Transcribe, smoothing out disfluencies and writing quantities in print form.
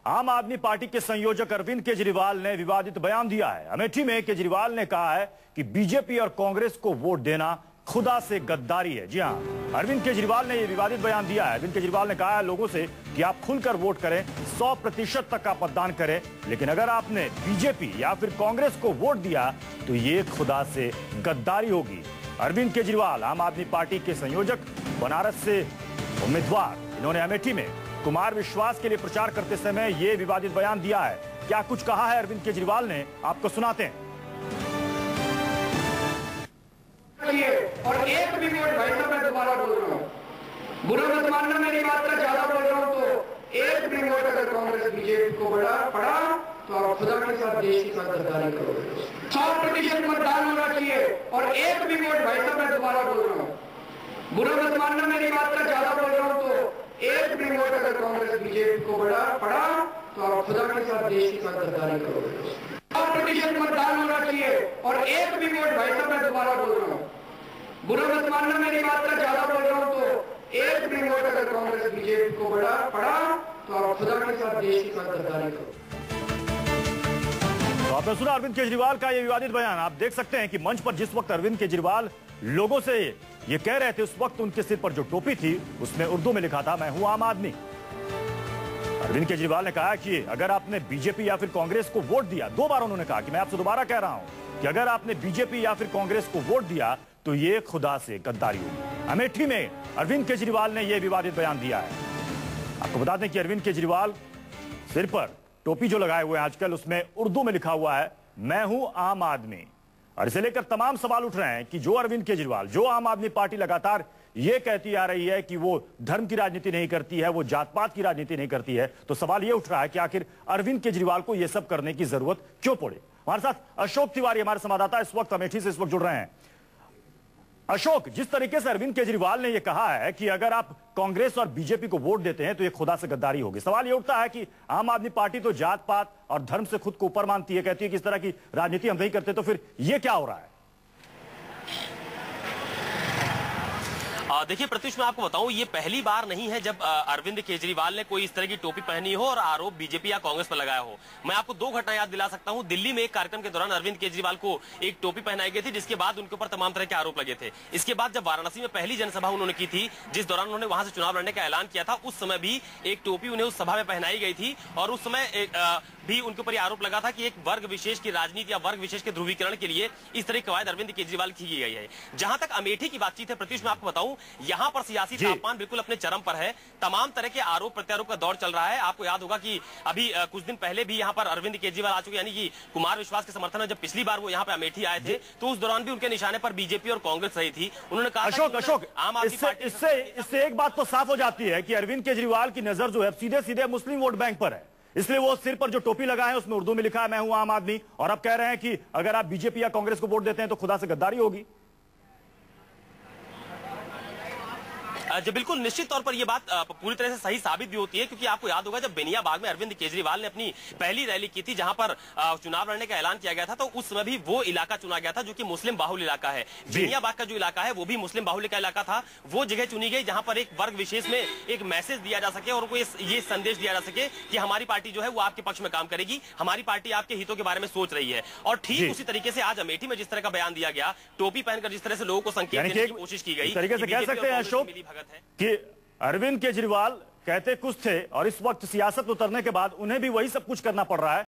आम आदमी पार्टी के संयोजक अरविंद केजरीवाल ने विवादित बयान दिया है। अमेठी में केजरीवाल ने कहा है कि बीजेपी और कांग्रेस को वोट देना खुदा से गद्दारी है। जी हां, अरविंद केजरीवाल ने यह विवादित बयान दिया है। अरविंद केजरीवाल ने कहा है लोगों से कि आप खुलकर वोट करें, 100% तक आप मतदान करें, लेकिन अगर आपने बीजेपी या फिर कांग्रेस को वोट दिया तो ये खुदा से गद्दारी होगी। अरविंद केजरीवाल आम आदमी पार्टी के संयोजक, बनारस से उम्मीदवार, इन्होंने अमेठी में कुमार विश्वास के लिए प्रचार करते समय यह विवादित बयान दिया है। क्या कुछ कहा है अरविंद केजरीवाल ने, आपको सुनाते हैं। और एक भी वोट, भाई साहब मैं दोबारा बोल रहा हूँ, बुरा मत मानना, मेरी मात्रा ज्यादा बोल रहा हूँ, तो एक भी वोट अगर कांग्रेस बीजेपी को पड़ा तो आप खुदा के साथ, देश के साथ गद्दारी करोगे। 100% मतदान होना चाहिए और एक भी वोट, भाई साहब मैं दोबारा बोल रहा हूँ, बुरा मत मानना, मेरी मात्रा ज्यादा बोल रहा हूँ, तो एक भी वोट अगर कांग्रेस बीजेपी को पड़ा तो आप खुदा के साथ, देश के साथ गद्दारी करोगे। 100% मतदान होना चाहिए और एक भी वोट, भाई साहब मैं दोबारा बोल रहा हूँ, बुरा मत मानना, मेरी मात्रा ज्यादा बोल रहा हूँ, तो एक भी वोट अगर कांग्रेस बीजेपी को पड़ा तो आप खुदा के साथ, देश के साथ गद्दारी करोगे। तो आपने सुना अरविंद केजरीवाल का यह विवादित बयान। आप देख सकते हैं कि मंच पर जिस वक्त अरविंद केजरीवाल लोगों से ये कह रहे थे, उस वक्त उनके सिर पर जो टोपी थी उसमें उर्दू में लिखा था, मैं हूं आम आदमी। अरविंद केजरीवाल ने कहा कि अगर आपने बीजेपी या फिर कांग्रेस को वोट दिया, 2 बार उन्होंने कहा कि मैं आपसे दोबारा कह रहा हूं कि अगर आपने बीजेपी या फिर कांग्रेस को वोट दिया तो ये खुदा से गद्दारी होगी। अमेठी में अरविंद केजरीवाल ने यह विवादित बयान दिया है। आपको बता दें कि अरविंद केजरीवाल सिर पर टोपी जो लगाए हुए हैं आजकल, उसमें उर्दू में लिखा हुआ है, मैं हूं आम आदमी। और इसे लेकर तमाम सवाल उठ रहे हैं कि जो अरविंद केजरीवाल, जो आम आदमी पार्टी लगातार यह कहती आ रही है कि वो धर्म की राजनीति नहीं करती है, वो जात पात की राजनीति नहीं करती है, तो सवाल यह उठ रहा है कि आखिर अरविंद केजरीवाल को यह सब करने की जरूरत क्यों पड़े। हमारे साथ अशोक तिवारी, हमारे संवाददाता, इस वक्त अमेठी से इस वक्त जुड़ रहे हैं। अशोक, जिस तरीके से अरविंद केजरीवाल ने यह कहा है कि अगर आप कांग्रेस और बीजेपी को वोट देते हैं तो यह खुदा से गद्दारी होगी, सवाल यह उठता है कि आम आदमी पार्टी तो जात पात और धर्म से खुद को ऊपर मानती है, कहती है कि इस तरह की राजनीति हम नहीं करते, तो फिर यह क्या हो रहा है? देखिए प्रत्युष, मैं आपको बताऊं, ये पहली बार नहीं है जब अरविंद केजरीवाल ने कोई इस तरह की टोपी पहनी हो और आरोप बीजेपी या कांग्रेस पर लगाया हो। मैं आपको 2 घटना याद दिला सकता हूं। दिल्ली में एक कार्यक्रम के दौरान अरविंद केजरीवाल को एक टोपी पहनाई गई थी, जिसके बाद उनके ऊपर तमाम तरह के आरोप लगे थे। इसके बाद जब वाराणसी में पहली जनसभा उन्होंने की थी, जिस दौरान उन्होंने वहां से चुनाव लड़ने का ऐलान किया था, उस समय भी एक टोपी उन्हें उस सभा में पहनाई गई थी और उस समय भी उनके ऊपर आरोप लगा था कि एक वर्ग विशेष की राजनीति या वर्ग विशेष के ध्रुवीकरण के लिए इस तरह की कवायद अरविंद केजरीवाल की गई है। जहां तक अमेठी की बातचीत है प्रत्युष, मैं आपको बताऊं, यहां पर सियासी तापमान बिल्कुल अपने चरम पर है। तमाम तरह के आरोप प्रत्यारोप का दौर चल रहा है। आपको याद होगा कि अभी कुछ दिन पहले भी यहां पर अरविंद केजरीवाल आ चुके, यानी कि कुमार विश्वास के समर्थन में जब पिछली बार वो यहां पर अमेठी आए थे तो उस दौरान भी उनके निशाने पर बीजेपी और कांग्रेस रही थी। उन्होंने कहा अशोक, आम आदमी पार्टी, इससे एक बात तो साफ हो जाती है कि अरविंद केजरीवाल की नजर जो है सीधे सीधे मुस्लिम वोट बैंक पर है, इसलिए वो सिर पर जो टोपी लगाए हैं उसमें उर्दू में लिखा है, मैं हूं आम आदमी, और अब कह रहे हैं कि अगर आप बीजेपी या कांग्रेस को वोट देते हैं तो खुदा से गद्दारी होगी। जो बिल्कुल निश्चित तौर पर यह बात पूरी तरह से सही साबित भी होती है, क्योंकि आपको याद होगा जब बेनियाबाग में अरविंद केजरीवाल ने अपनी पहली रैली की थी, जहां पर चुनाव लड़ने का ऐलान किया गया था, तो उस समय भी वो इलाका चुना गया था जो कि मुस्लिम बाहुल्य इलाका है। बेनियाबाग का जो इलाका है वो भी मुस्लिम बाहुल्य का इलाका था। वो जगह चुनी गई जहां पर एक वर्ग विशेष में एक मैसेज दिया जा सके और ये संदेश दिया जा सके कि हमारी पार्टी जो है वो आपके पक्ष में काम करेगी, हमारी पार्टी आपके हितों के बारे में सोच रही है। और ठीक उसी तरीके से आज अमेठी में जिस तरह का बयान दिया गया, टोपी पहनकर जिस तरह से लोगों को संकेत देने की कोशिश की गई, तरीके से कह सकते हैं अशोक कि अरविंद केजरीवाल कहते कुछ थे और इस वक्त सियासत उतरने के बाद उन्हें भी वही सब कुछ करना पड़ रहा है